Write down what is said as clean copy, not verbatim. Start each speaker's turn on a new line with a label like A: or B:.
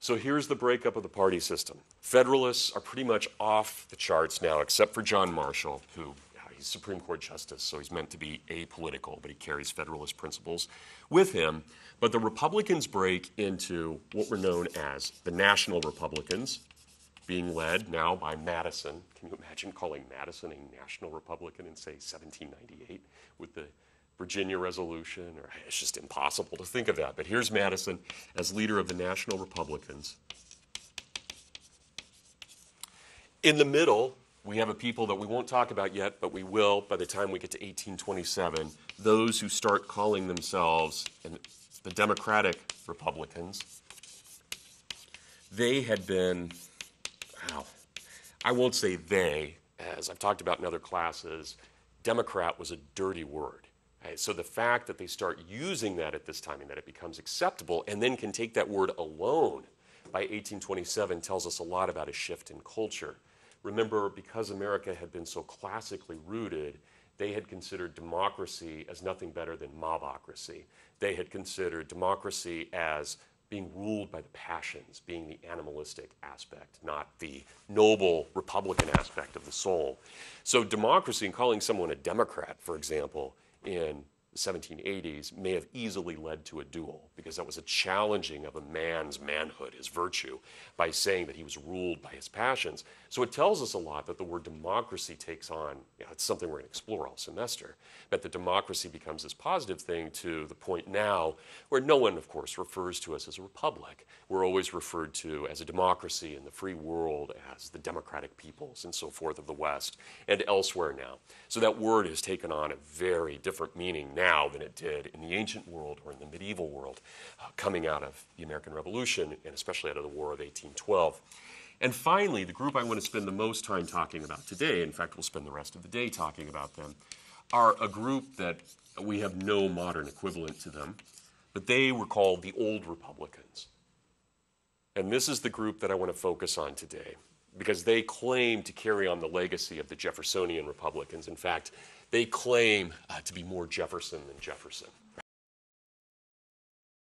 A: So here's the breakup of the party system. Federalists are pretty much off the charts now, except for John Marshall, who he's Supreme Court Justice, so he's meant to be apolitical, but he carries Federalist principles with him. But the Republicans break into what were known as the National Republicans, being led now by Madison. Can you imagine calling Madison a national Republican in, say, 1798 with the Virginia Resolution? Or it's just impossible to think of that. But here's Madison as leader of the National Republicans. In the middle, we have a people that we won't talk about yet, but we will by the time we get to 1827, those who start calling themselves the Democratic Republicans. They had been, I won't say they, as I've talked about in other classes, Democrat was a dirty word. Right? So the fact that they start using that at this time and that it becomes acceptable and then can take that word alone by 1827 tells us a lot about a shift in culture. Remember, because America had been so classically rooted, they had considered democracy as nothing better than mobocracy. They had considered democracy as being ruled by the passions, being the animalistic aspect, not the noble Republican aspect of the soul. So democracy, and calling someone a Democrat, for example, in the 1780s may have easily led to a duel, because that was a challenging of a man's manhood, his virtue, by saying that he was ruled by his passions. So it tells us a lot that the word democracy takes on, it's something we're going to explore all semester, but the democracy becomes this positive thing to the point now where no one, of course, refers to us as a republic. We're always referred to as a democracy in the free world as the democratic peoples and so forth of the West and elsewhere now. So that word has taken on a very different meaning now than it did in the ancient world or in the medieval world, coming out of the American Revolution and especially out of the War of 1812. And finally, the group I want to spend the most time talking about today, in fact, we'll spend the rest of the day talking about them, are a group that we have no modern equivalent to them, but they were called the Old Republicans. And this is the group that I want to focus on today, because they claim to carry on the legacy of the Jeffersonian Republicans. In fact, they claim to be more Jefferson than Jefferson.